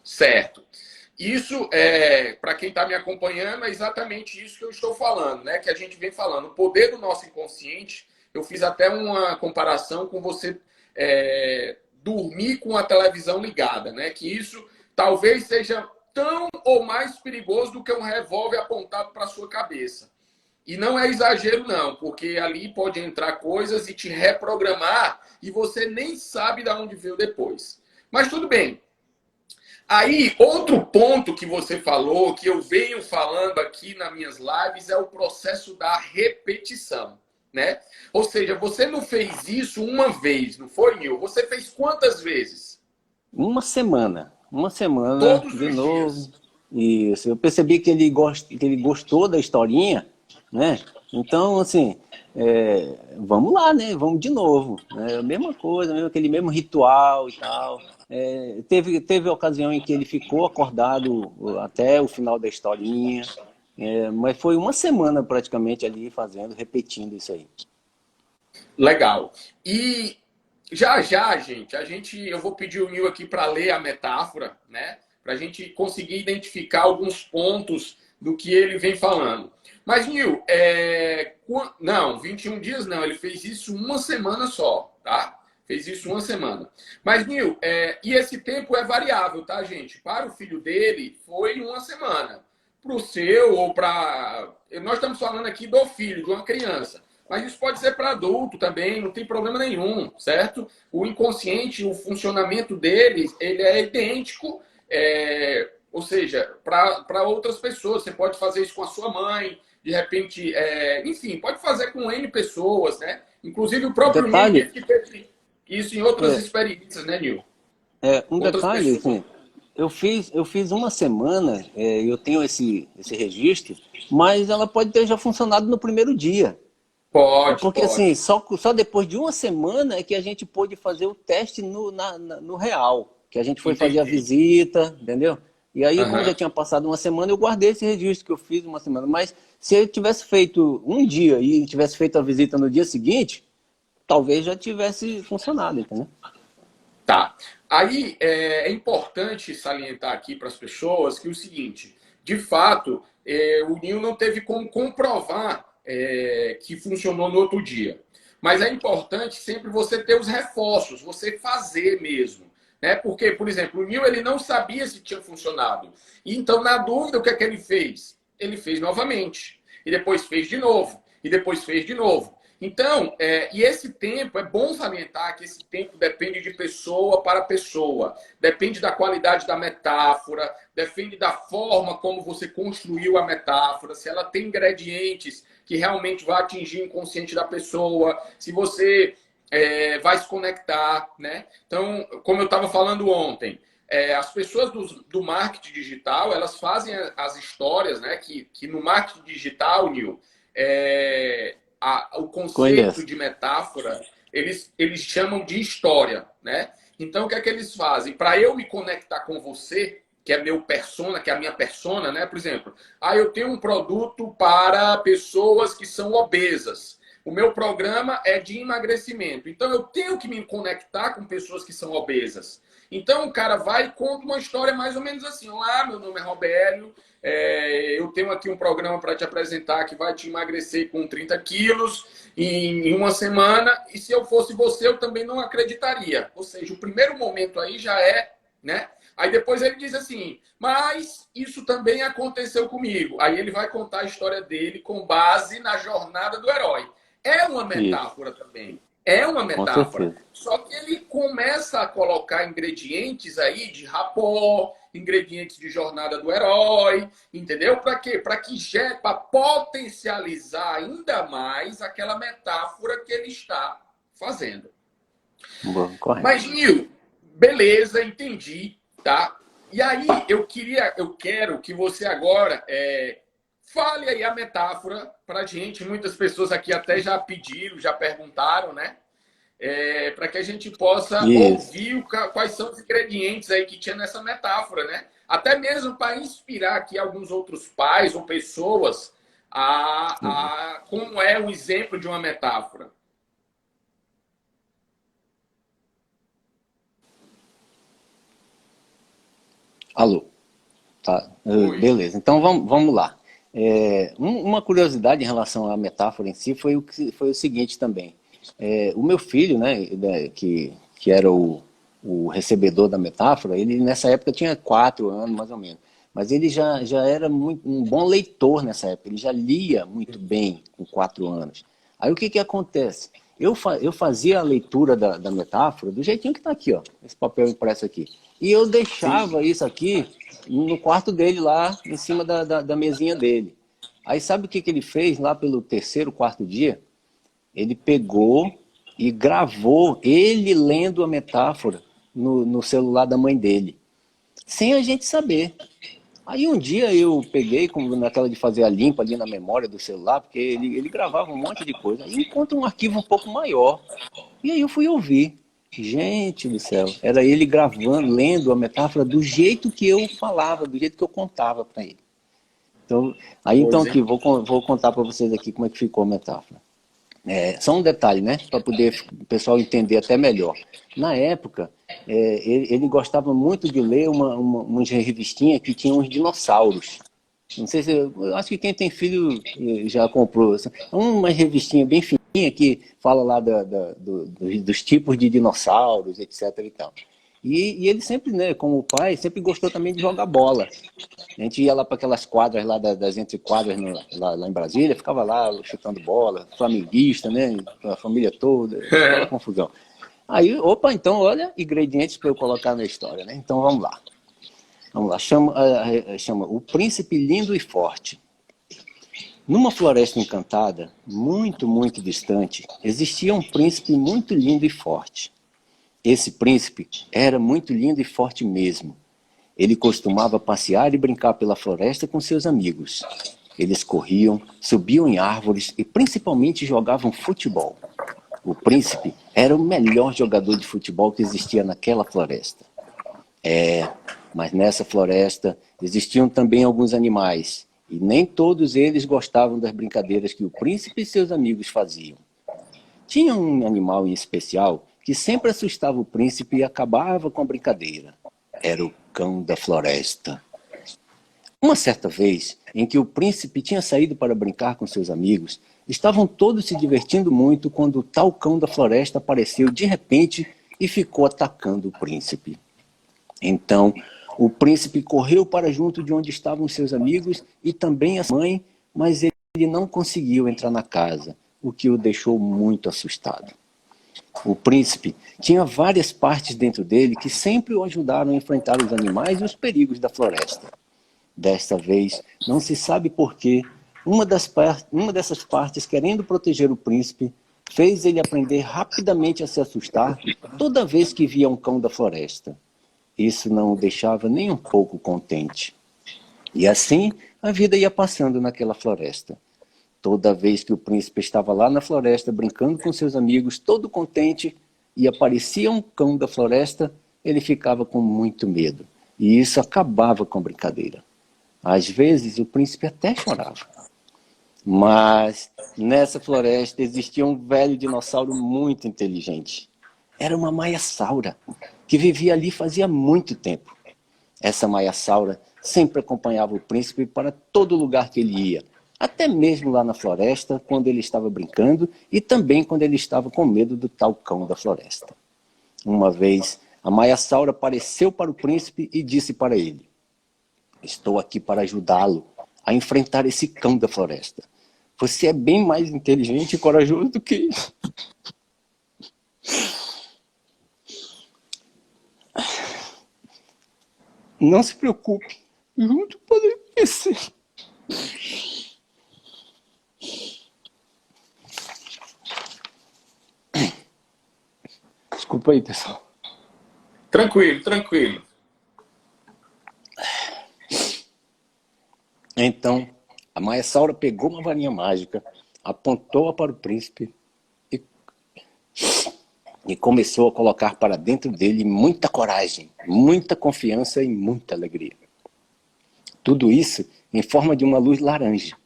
certo. Isso, para quem está me acompanhando, é exatamente isso que eu estou falando, né? Que a gente vem falando. O poder do nosso inconsciente, eu fiz até uma comparação com você dormir com a televisão ligada, né? Que isso talvez seja tão ou mais perigoso do que um revólver apontado para sua cabeça. E não é exagero, não, porque ali pode entrar coisas e te reprogramar e você nem sabe de onde veio depois. Mas tudo bem, aí, outro ponto que você falou, que eu venho falando aqui nas minhas lives, é o processo da repetição, né? Ou seja, você não fez isso uma vez, não foi, Nil? Você fez quantas vezes? Uma semana Todos de os novo. dias. Isso, eu percebi que ele gostou da historinha, né? Então, assim, vamos lá, né? Vamos de novo. Né? A mesma coisa, aquele mesmo ritual e tal. Teve ocasião em que ele ficou acordado até o final da historinha, mas foi uma semana praticamente ali fazendo, repetindo isso aí. Legal. E já já, gente, eu vou pedir o Nil aqui para ler a metáfora, né? para a gente conseguir identificar alguns pontos do que ele vem falando. Mas, Nil, não, 21 dias não, ele fez isso uma semana só, tá? Fez isso uma semana. Mas, Nil, e esse tempo é variável, tá, gente? Para o filho dele, foi uma semana. Para o seu ou para... Nós estamos falando aqui do filho, de uma criança. Mas isso pode ser para adulto também, não tem problema nenhum, certo? O inconsciente, o funcionamento dele, ele é idêntico, ou seja, para outras pessoas. Você pode fazer isso com a sua mãe, de repente, enfim, pode fazer com N pessoas, né? Inclusive o próprio Nil Detalhe, disse que teve isso em outras experiências, né, Nil? um Outras detalhe, pessoas. assim, eu fiz uma semana, eu tenho esse registro, mas ela pode ter já funcionado no primeiro dia. É Pode, porque assim, pode. só depois de uma semana é que a gente pôde fazer o teste no real. Que a gente foi fazer a Entendi. visita, entendeu? E aí, como já Aham. tinha passado uma semana, eu guardei esse registro que eu fiz uma semana. Mas se eu tivesse feito um dia e tivesse feito a visita no dia seguinte, talvez já tivesse funcionado, entendeu? Tá. Aí é importante salientar aqui para as pessoas que o seguinte, de fato, o Nil não teve como comprovar que funcionou no outro dia. Mas é importante sempre você ter os reforços, você fazer mesmo. Né? Porque, por exemplo, o Nil ele não sabia se tinha funcionado. E então, na dúvida, o que é que ele fez? Ele fez novamente. E depois fez de novo. E depois fez de novo. Então, e esse tempo, é bom salientar que esse tempo depende de pessoa para pessoa, depende da qualidade da metáfora, depende da forma como você construiu a metáfora, se ela tem ingredientes que realmente vai atingir o inconsciente da pessoa, se você vai se conectar, né? Então, como eu estava falando ontem, as pessoas do marketing digital, elas fazem as histórias, né? Que no marketing digital, Nil, o conceito Conheço. de metáfora, eles chamam de história, né? Então, o que é que eles fazem? Para eu me conectar com você, que é meu persona, que é a minha persona, né? Por exemplo, eu tenho um produto para pessoas que são obesas. O meu programa é de emagrecimento. Então, eu tenho que me conectar com pessoas que são obesas. Então, o cara vai e conta uma história mais ou menos assim. Olá, meu nome é Robélio, eu tenho aqui um programa para te apresentar que vai te emagrecer com 30 quilos em uma semana. E se eu fosse você, eu também não acreditaria. Ou seja, o primeiro momento aí já é, né? Aí depois ele diz assim, mas isso também aconteceu comigo. Aí ele vai contar a história dele com base na jornada do herói. É uma Isso, metáfora também. É uma com metáfora. certeza. Só que ele começa a colocar ingredientes aí de rapó, ingredientes de jornada do herói, entendeu? Para quê? Para potencializar ainda mais aquela metáfora que ele está fazendo. Bom, correto. Mas, Nil, beleza, entendi, tá? E aí eu quero que você agora fale aí a metáfora para gente. Muitas pessoas aqui até já pediram, já perguntaram, né? Para que a gente possa Isso. ouvir quais são os ingredientes aí que tinha nessa metáfora, né? Até mesmo para inspirar aqui alguns outros pais ou pessoas a como é o exemplo de uma metáfora. Alô. Tá, Oi. beleza. Então vamos lá. Uma curiosidade em relação à metáfora em si foi o seguinte também. O meu filho, né, que era o recebedor da metáfora, ele nessa época tinha 4 anos, mais ou menos. Mas ele já era um bom leitor nessa época, ele já lia muito bem com 4 anos. Aí o que acontece? Eu fazia a leitura da metáfora do jeitinho que está aqui, ó, esse papel impresso aqui. E eu Sim. deixava isso aqui no quarto dele, lá em cima da mesinha dele. Aí sabe o que ele fez lá pelo terceiro, quarto dia? Ele pegou e gravou ele lendo a metáfora no celular da mãe dele, sem a gente saber. Aí um dia eu peguei, como naquela de fazer a limpa ali na memória do celular, porque ele gravava um monte de coisa, e encontra um arquivo um pouco maior. E aí eu fui ouvir. Gente do céu, era ele gravando, lendo a metáfora do jeito que eu falava, do jeito que eu contava para ele. Então, então Pois, aqui, hein? vou contar para vocês aqui como é que ficou a metáfora. Só um detalhe, né? Para poder o pessoal entender até melhor. Na época, ele gostava muito de ler uma revistinha que tinha uns dinossauros. Não sei se... Eu acho que quem tem filho já comprou. É uma revistinha bem fininha que fala lá dos tipos de dinossauros, etc. E tal. E ele sempre, né, como pai, sempre gostou também de jogar bola. A gente ia lá para aquelas quadras lá das entrequadras lá em Brasília, ficava lá chutando bola, flamenguista, né, a família toda, aquela confusão. Aí, opa, então, olha, ingredientes para eu colocar na história, né? Então, vamos lá. Vamos lá, chama O Príncipe Lindo e Forte. Numa floresta encantada, muito, muito distante, existia um príncipe muito lindo e forte. Esse príncipe era muito lindo e forte mesmo. Ele costumava passear e brincar pela floresta com seus amigos. Eles corriam, subiam em árvores e principalmente jogavam futebol. O príncipe era o melhor jogador de futebol que existia naquela floresta. Mas nessa floresta existiam também alguns animais, e nem todos eles gostavam das brincadeiras que o príncipe e seus amigos faziam. Tinha um animal em especial que sempre assustava o príncipe e acabava com a brincadeira. Era o cão da floresta. Uma certa vez, em que o príncipe tinha saído para brincar com seus amigos, estavam todos se divertindo muito quando o tal cão da floresta apareceu de repente e ficou atacando o príncipe. Então, o príncipe correu para junto de onde estavam seus amigos e também a mãe, mas ele não conseguiu entrar na casa, o que o deixou muito assustado. O príncipe tinha várias partes dentro dele que sempre o ajudaram a enfrentar os animais e os perigos da floresta. Desta vez, não se sabe por quê, uma dessas partes, querendo proteger o príncipe, fez ele aprender rapidamente a se assustar toda vez que via um cão da floresta. Isso não o deixava nem um pouco contente. E assim, a vida ia passando naquela floresta. Toda vez que o príncipe estava lá na floresta, brincando com seus amigos, todo contente, e aparecia um cão da floresta, ele ficava com muito medo. E isso acabava com a brincadeira. Às vezes, o príncipe até chorava. Mas, nessa floresta, existia um velho dinossauro muito inteligente. Era uma maiassaura, que vivia ali fazia muito tempo. Essa maiassaura sempre acompanhava o príncipe para todo lugar que ele ia, até mesmo lá na floresta, quando ele estava brincando, e também quando ele estava com medo do tal cão da floresta. Uma vez, a maiassaura apareceu para o príncipe e disse para ele: "Estou aqui para ajudá-lo a enfrentar esse cão da floresta. Você é bem mais inteligente e corajoso do que ele." "Não se preocupe, juntos podemos vencer." Desculpa aí, pessoal. Tranquilo, tranquilo. Então, a maiassaura pegou uma varinha mágica, apontou-a para o príncipe e começou a colocar para dentro dele muita coragem, muita confiança e muita alegria. Tudo isso em forma de uma luz laranja.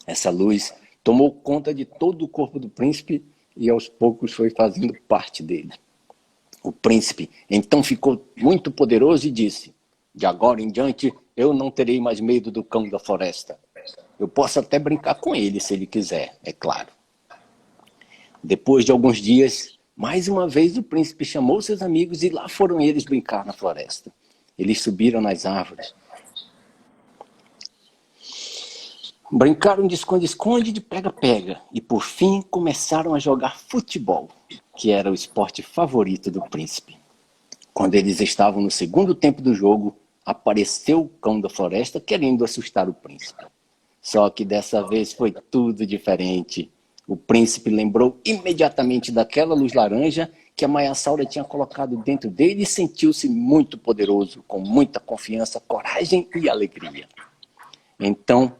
Essa luz tomou conta de todo o corpo do príncipe e aos poucos foi fazendo parte dele. O príncipe então ficou muito poderoso e disse: "De agora em diante eu não terei mais medo do cão da floresta. Eu posso até brincar com ele se ele quiser, é claro." Depois de alguns dias, mais uma vez o príncipe chamou seus amigos e lá foram eles brincar na floresta. Eles subiram nas árvores. Brincaram de esconde-esconde e de pega-pega. E por fim começaram a jogar futebol, que era o esporte favorito do príncipe. Quando eles estavam no segundo tempo do jogo, apareceu o cão da floresta querendo assustar o príncipe. Só que dessa vez foi tudo diferente. O príncipe lembrou imediatamente daquela luz laranja que a maiassaura tinha colocado dentro dele e sentiu-se muito poderoso, com muita confiança, coragem e alegria. Então,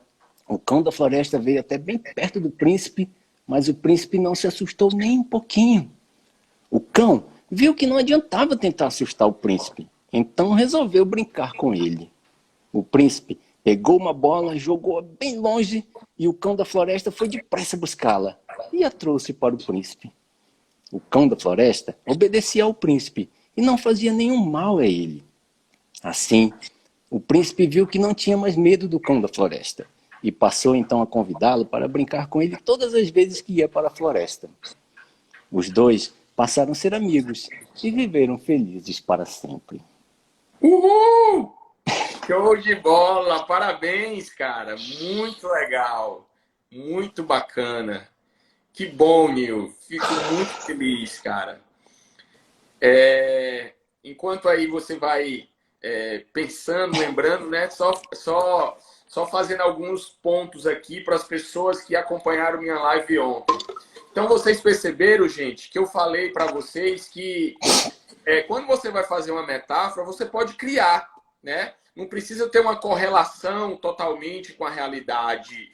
o cão da floresta veio até bem perto do príncipe, mas o príncipe não se assustou nem um pouquinho. O cão viu que não adiantava tentar assustar o príncipe, então resolveu brincar com ele. O príncipe pegou uma bola, jogou-a bem longe e o cão da floresta foi depressa buscá-la e a trouxe para o príncipe. O cão da floresta obedecia ao príncipe e não fazia nenhum mal a ele. Assim, o príncipe viu que não tinha mais medo do cão da floresta e passou então a convidá-lo para brincar com ele todas as vezes que ia para a floresta. Os dois passaram a ser amigos e viveram felizes para sempre. Uhul! Show de bola! Parabéns, cara! Muito legal! Muito bacana! Que bom, Nil! Fico muito feliz, cara. Enquanto aí você vai pensando, lembrando, né? Só fazendo alguns pontos aqui para as pessoas que acompanharam minha live ontem. Então, vocês perceberam, gente, que eu falei para vocês que quando você vai fazer uma metáfora, você pode criar, né? Não precisa ter uma correlação totalmente com a realidade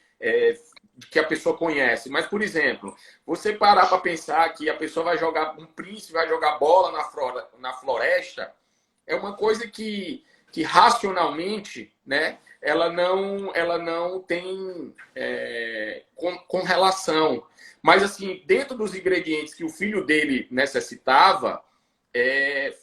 que a pessoa conhece. Mas, por exemplo, você parar para pensar que a pessoa vai jogar, um príncipe vai jogar bola na floresta, é uma coisa que racionalmente, né? Ela não tem com relação. Mas, assim, dentro dos ingredientes que o filho dele necessitava,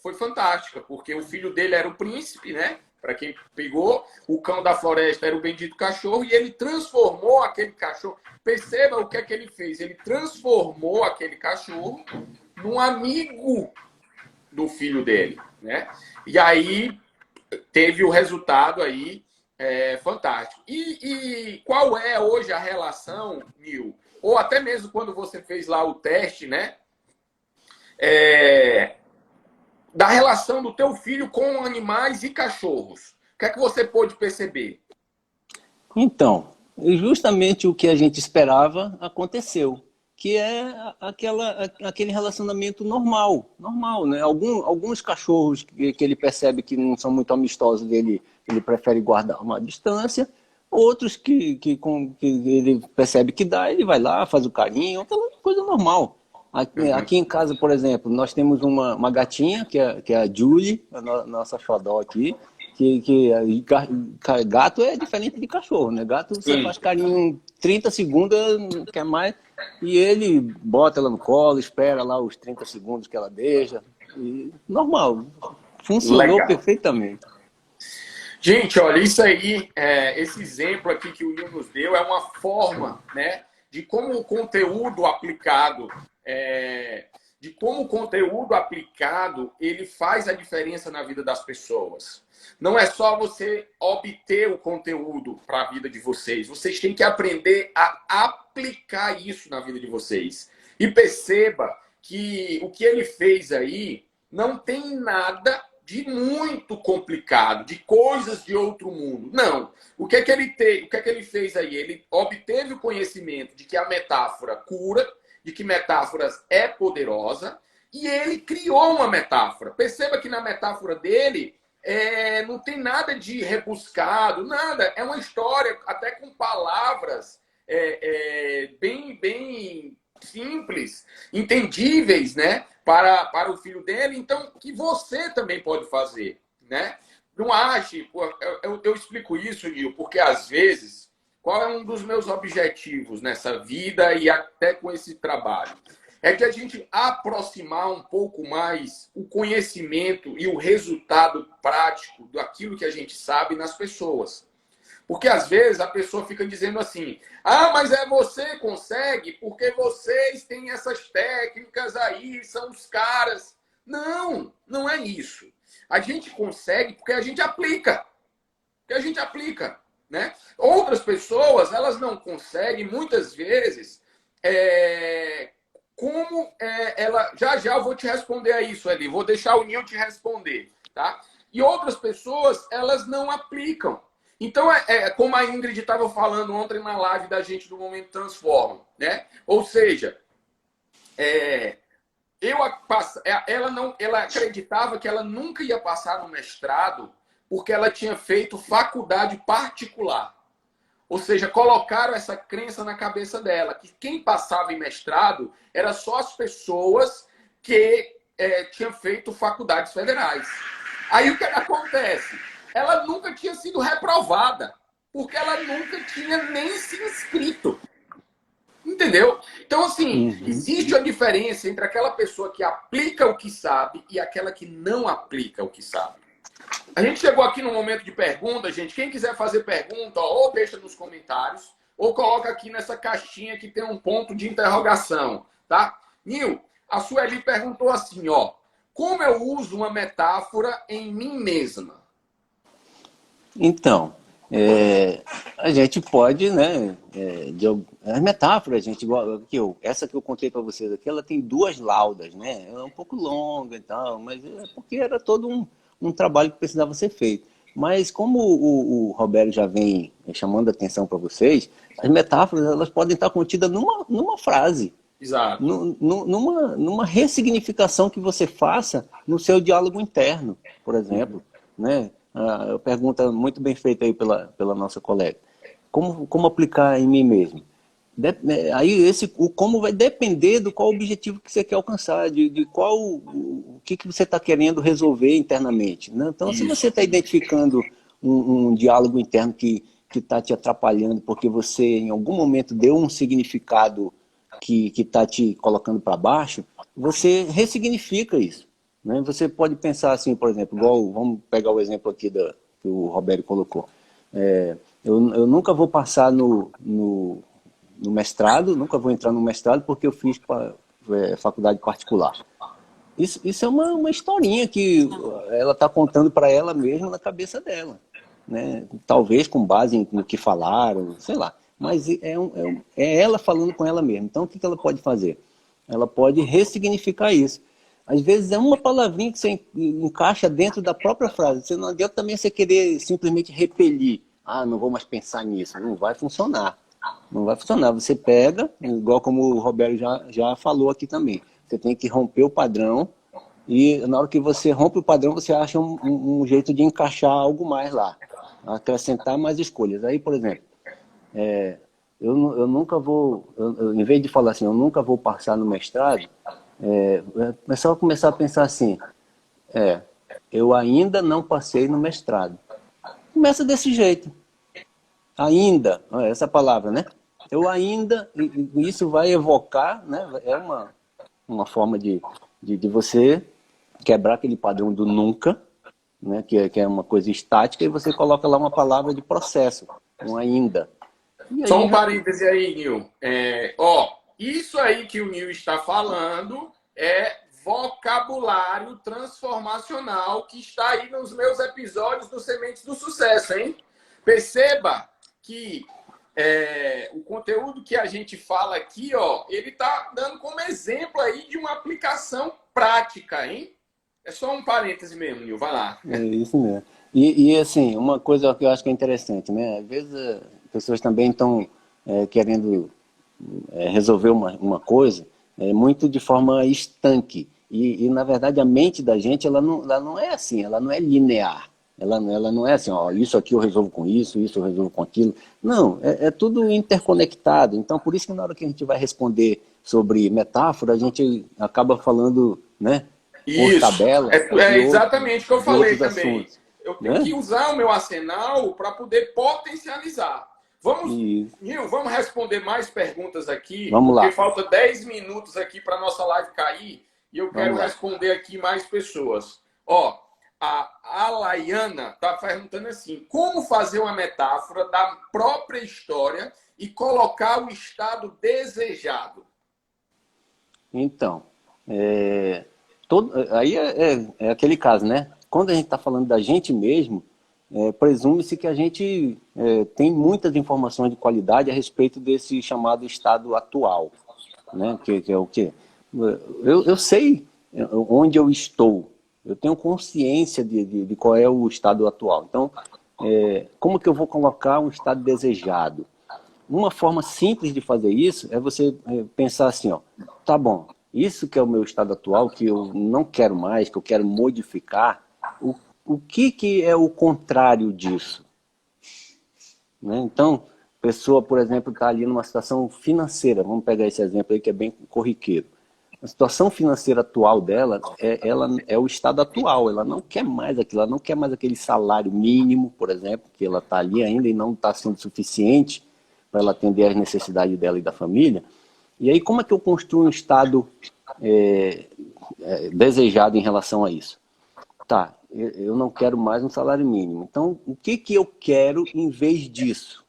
foi fantástica, porque o filho dele era o príncipe, né? Para quem pegou, o cão da floresta era o bendito cachorro, e ele transformou aquele cachorro. Perceba o que é que ele fez. Ele transformou aquele cachorro num amigo do filho dele, né? E aí teve o resultado aí fantástico. E qual é hoje a relação, Nil? Ou até mesmo quando você fez lá o teste, né? Da relação do teu filho com animais e cachorros. O que é que você pôde perceber? Então, justamente o que a gente esperava aconteceu, que é aquele relacionamento normal, né? Alguns cachorros que ele percebe que não são muito amistosos, ele prefere guardar uma distância, outros que ele percebe que dá, ele vai lá, faz o carinho, aquela coisa normal. Aqui em casa, por exemplo, nós temos uma gatinha, que é a Julie, nossa xodó aqui, gato é diferente de cachorro, né? Gato você Sim. faz carinho 30 segundos, quer mais, e ele bota ela no colo, espera lá os 30 segundos que ela deixa, e normal, funcionou Legal. perfeitamente. Gente, olha, isso aí, esse exemplo aqui que o Nil nos deu é uma forma, né, de como o conteúdo aplicado, ele faz a diferença na vida das pessoas. Não é só você obter o conteúdo para a vida de vocês. Vocês têm que aprender a aplicar isso na vida de vocês. E perceba que o que ele fez aí não tem nada de muito complicado, de coisas de outro mundo. Não. O que é que ele fez aí? Ele obteve o conhecimento de que a metáfora cura, de que metáforas é poderosa, e ele criou uma metáfora. Perceba que na metáfora dele não tem nada de rebuscado, nada. É uma história até com palavras bem simples, entendíveis, né? Para o filho dele, então, que você também pode fazer, né? Não ache, eu explico isso, Nil, porque às vezes, qual é um dos meus objetivos nessa vida e até com esse trabalho? É de a gente aproximar um pouco mais o conhecimento e o resultado prático daquilo que a gente sabe nas pessoas. Porque às vezes a pessoa fica dizendo assim: ah, mas você consegue porque vocês têm essas técnicas aí, são os caras. Não, não é isso. A gente consegue porque a gente aplica. Porque a gente aplica, né? Outras pessoas, elas não conseguem, muitas vezes, ela... Já eu vou te responder a isso, Eli. Vou deixar o Nil te responder, tá? E outras pessoas, elas não aplicam. Então, como a Ingrid estava falando ontem na live da gente do Momento Transforma, né? Ou seja, ela acreditava que ela nunca ia passar no mestrado porque ela tinha feito faculdade particular. Ou seja, colocaram essa crença na cabeça dela, que quem passava em mestrado era só as pessoas que tinham feito faculdades federais. Aí o que acontece? Ela nunca tinha sido reprovada, porque ela nunca tinha nem se inscrito. Entendeu? Então, assim, Uhum. existe a diferença entre aquela pessoa que aplica o que sabe e aquela que não aplica o que sabe. A gente chegou aqui no momento de pergunta, gente. Quem quiser fazer pergunta, ó, ou deixa nos comentários, ou coloca aqui nessa caixinha que tem um ponto de interrogação, tá? Nil, a Sueli perguntou assim, ó. Como eu uso uma metáfora em mim mesma? Então, a gente pode, né, as metáforas, gente, igual essa que eu contei para vocês aqui, ela tem duas laudas, né? Ela é um pouco longa e tal, mas é porque era todo um trabalho que precisava ser feito. Mas como o Roberto já vem chamando a atenção para vocês, as metáforas elas podem estar contidas numa frase, Exato. numa ressignificação que você faça no seu diálogo interno, por exemplo, né? A pergunta muito bem feita aí pela nossa colega. Como aplicar em mim mesmo? Aí o como vai depender do qual objetivo que você quer alcançar, de qual o que você está querendo resolver internamente. Né? Então, se você Isso. está identificando um diálogo interno que está te atrapalhando porque você em algum momento deu um significado que está te colocando para baixo, você ressignifica isso. Né? Você pode pensar assim, por exemplo, igual, vamos pegar o exemplo aqui que o Roberto colocou. Eu nunca vou passar no mestrado, nunca vou entrar no mestrado porque eu fiz faculdade particular. Isso é uma historinha que ela está contando para ela mesma na cabeça dela. Né? Talvez com base no que falaram, sei lá. Mas é ela falando com ela mesma. Então, o que ela pode fazer? Ela pode ressignificar isso. Às vezes é uma palavrinha que você encaixa dentro da própria frase. Você não adianta também você querer simplesmente repelir. Ah, não vou mais pensar nisso. Não vai funcionar. Não vai funcionar. Você pega, igual como o Roberto já falou aqui também. Você tem que romper o padrão e na hora que você rompe o padrão, você acha um jeito de encaixar algo mais lá. Acrescentar mais escolhas. Aí, por exemplo, eu nunca vou, em vez de falar assim, eu nunca vou passar no mestrado, é só começar a pensar assim, eu ainda não passei no mestrado. Começa desse jeito. Ainda, essa palavra, né? Eu ainda, isso vai evocar, né? É uma forma de você quebrar aquele padrão do nunca, né? Que é uma coisa estática, e você coloca lá uma palavra de processo, um ainda. E Só aí um já. parêntese aí, Nil. Ó, isso aí que o Nil está falando é vocabulário transformacional que está aí nos meus episódios do Sementes do Sucesso, hein? Perceba que o conteúdo que a gente fala aqui, ó, ele tá dando como exemplo aí de uma aplicação prática, hein? É só um parêntese mesmo, Nil, vai lá. É isso mesmo. Assim, uma coisa que eu acho que é interessante, né? Às vezes as pessoas também estão querendo resolver uma coisa muito de forma estanque. Na verdade, a mente da gente, ela não é assim, ela não é linear. Ela não é assim, ó, isso aqui eu resolvo com isso eu resolvo com aquilo. Não, é tudo interconectado. Então, por isso que na hora que a gente vai responder sobre metáfora, a gente acaba falando, né, por Isso. tabela É exatamente o que eu de falei outros também. assuntos. Eu tenho Né? que usar o meu arsenal para poder potencializar. Vamos, E Nil, vamos responder mais perguntas aqui, vamos porque lá, falta 10 minutos aqui para nossa live cair e eu quero vamos lá. responder aqui mais pessoas. Ó, a Alaiana está perguntando assim: como fazer uma metáfora da própria história e colocar o estado desejado? Então, aí é aquele caso, né? Quando a gente está falando da gente mesmo, presume-se que a gente tem muitas informações de qualidade a respeito desse chamado estado atual, né? Que é o quê? Eu sei onde eu estou, eu tenho consciência de qual é o estado atual. Então, como que eu vou colocar um estado desejado? Uma forma simples de fazer isso é você pensar assim, ó, tá bom, isso que é o meu estado atual, que eu não quero mais, que eu quero modificar, o que é o contrário disso? Né? Então, a pessoa, por exemplo, está ali numa situação financeira, vamos pegar esse exemplo aí que é bem corriqueiro. A situação financeira atual dela ela é o estado atual, ela não quer mais aquilo, ela não quer mais aquele salário mínimo, por exemplo, que ela está ali ainda e não está sendo suficiente para ela atender às necessidades dela e da família. E aí, como é que eu construo um estado desejado em relação a isso? Tá, eu não quero mais um salário mínimo. Então, o que eu quero em vez disso?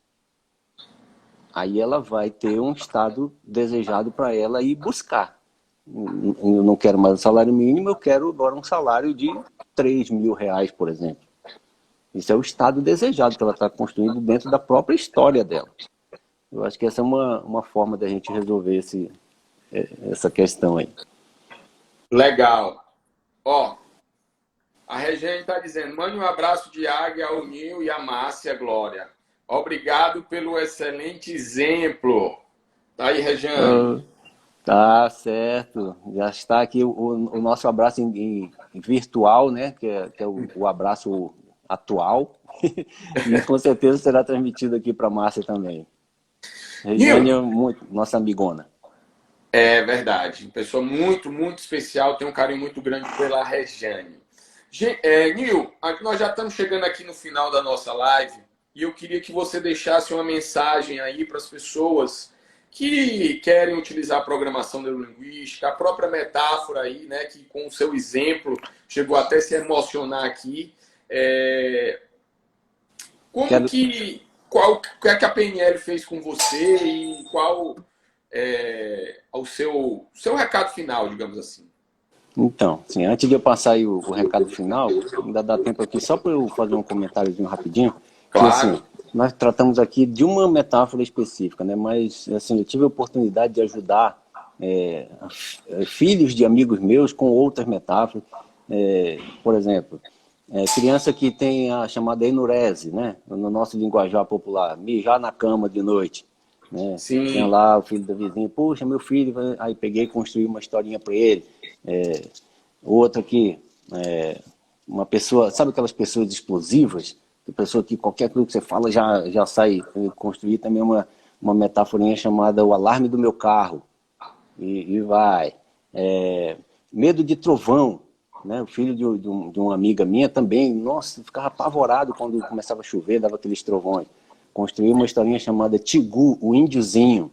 Aí ela vai ter um estado desejado para ela ir buscar. Eu não quero mais um salário mínimo, eu quero agora um salário de R$ 3.000, por exemplo. Isso é o estado desejado que ela está construindo dentro da própria história dela. Eu acho que essa é uma forma da gente resolver essa questão aí. Legal. Ó, a Regiane está dizendo, mande um abraço de águia ao Nil e à Márcia Glória. Obrigado pelo excelente exemplo. Tá aí, Regiane. Tá certo. Já está aqui o nosso abraço em virtual, né? Que é o abraço atual. E com certeza será transmitido aqui para a Márcia também. Regiane Nil, é nossa amigona. é verdade. Pessoa muito, muito especial. Tenho um carinho muito grande pela Regiane. Nil, nós já estamos chegando aqui no final da nossa live e eu queria que você deixasse uma mensagem aí para as pessoas que querem utilizar a programação neurolinguística, a própria metáfora aí, né, que com o seu exemplo chegou até a se emocionar aqui. Qual é que a PNL fez com você e qual é o seu recado final, digamos assim? Então, assim, antes de eu passar aí o recado final, ainda dá tempo aqui só para eu fazer um comentáriozinho rapidinho, que assim, Claro. nós tratamos aqui de uma metáfora específica, né? Mas assim, eu tive a oportunidade de ajudar filhos de amigos meus com outras metáforas. Por exemplo, criança que tem a chamada enurese, né? No nosso linguajar popular, mijar na cama de noite. Né? Tinha Sim. lá o filho da vizinha, puxa, meu filho, aí peguei e construí uma historinha para ele. Outra aqui, uma pessoa, sabe aquelas pessoas explosivas? Pessoa que qualquer coisa que você fala já sai. Eu construí também uma metaforinha chamada o alarme do meu carro. E vai. Medo de trovão. Né? O filho de uma amiga minha também, nossa, ficava apavorado quando começava a chover, dava aqueles trovões. Construí uma historinha chamada Tigu, o índiozinho.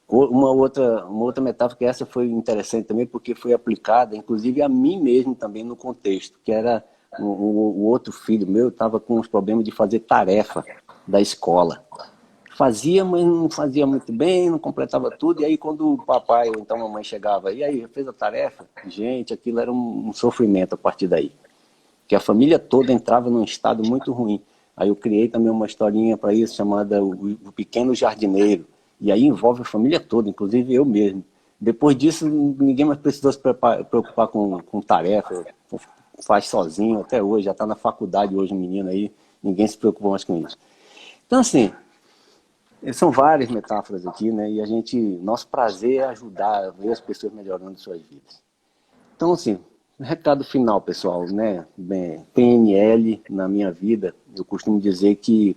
Uma outra metáfora que essa foi interessante também, porque foi aplicada, inclusive, a mim mesmo também no contexto, que era o outro filho meu estava com uns problemas de fazer tarefa da escola. Fazia, mas não fazia muito bem, não completava tudo, e aí quando o papai ou então a mamãe chegava, e aí, fez a tarefa? Gente, aquilo era um sofrimento a partir daí. Que a família toda entrava num estado muito ruim. Aí eu criei também uma historinha para isso, chamada o Pequeno Jardineiro. E aí envolve a família toda, inclusive eu mesmo. Depois disso, ninguém mais precisou se preocupar com tarefa, faz sozinho até hoje, já está na faculdade hoje o menino aí, ninguém se preocupa mais com isso. Então assim, são várias metáforas aqui, né? E nosso prazer é ajudar a ver as pessoas melhorando suas vidas. Então assim, recado final, pessoal, né? Bem, PNL na minha vida, eu costumo dizer que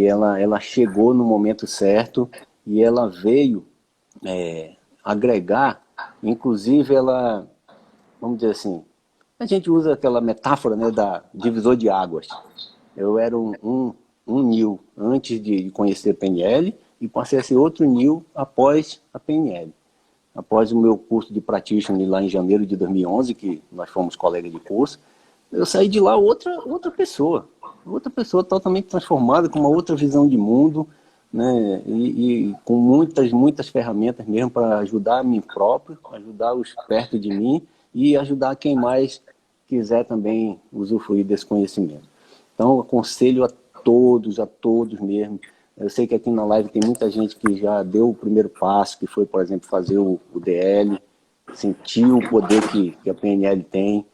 ela chegou no momento certo e ela veio agregar, inclusive ela, vamos dizer assim, a gente usa aquela metáfora, né, da divisor de águas. Eu era um Nil antes de conhecer a PNL e passei a ser outro Nil após a PNL. Após o meu curso de practitioner lá em janeiro de 2011, que nós fomos colegas de curso, eu saí de lá outra pessoa totalmente transformada, com uma outra visão de mundo, né? E com muitas ferramentas mesmo para ajudar a mim próprio, ajudar os perto de mim e ajudar quem mais quiser também usufruir desse conhecimento. Então, eu aconselho a todos mesmo. Eu sei que aqui na live tem muita gente que já deu o primeiro passo, que foi, por exemplo, fazer o DL, sentiu o poder que a PNL tem.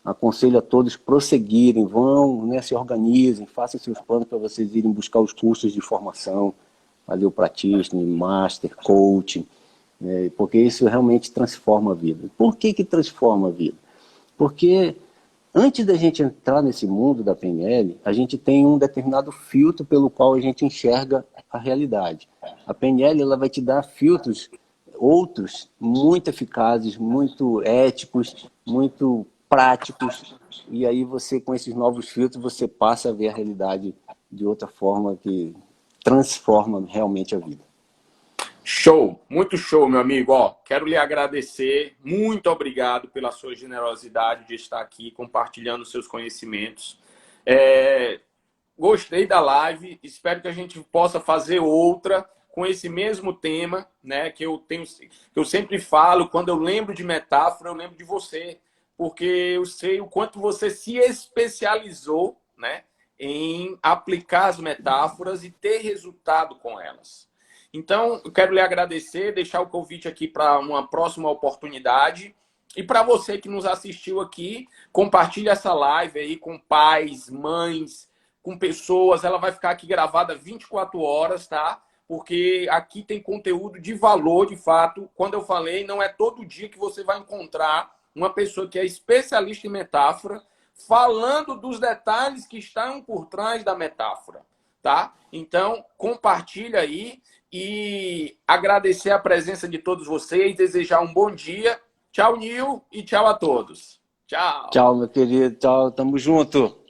Aconselho a todos prosseguirem, vão, né, se organizem, façam seus planos para vocês irem buscar os cursos de formação, fazer o practitioner, master, coaching, né, porque isso realmente transforma a vida. Por que transforma a vida? Porque antes da gente entrar nesse mundo da PNL, a gente tem um determinado filtro pelo qual a gente enxerga a realidade. A PNL ela vai te dar filtros outros muito eficazes, muito éticos, muito práticos, e aí você, com esses novos filtros, você passa a ver a realidade de outra forma que transforma realmente a vida. Show, muito show, meu amigo. Ó, quero lhe agradecer, muito obrigado pela sua generosidade de estar aqui compartilhando seus conhecimentos. É, Gostei da live, espero que a gente possa fazer outra com esse mesmo tema, né? Que eu sempre falo, quando eu lembro de metáfora, eu lembro de você, porque eu sei o quanto você se especializou, né, em aplicar as metáforas e ter resultado com elas. Então, eu quero lhe agradecer, deixar o convite aqui para uma próxima oportunidade. E para você que nos assistiu aqui, compartilhe essa live aí com pais, mães, com pessoas. Ela vai ficar aqui gravada 24 horas, tá? Porque aqui tem conteúdo de valor, de fato. Quando eu falei, não é todo dia que você vai encontrar uma pessoa que é especialista em metáfora falando dos detalhes que estão por trás da metáfora, tá? Então, compartilha aí e agradecer a presença de todos vocês, desejar um bom dia. Tchau, Nil, e tchau a todos. Tchau. Tchau, meu querido. Tchau, tamo junto.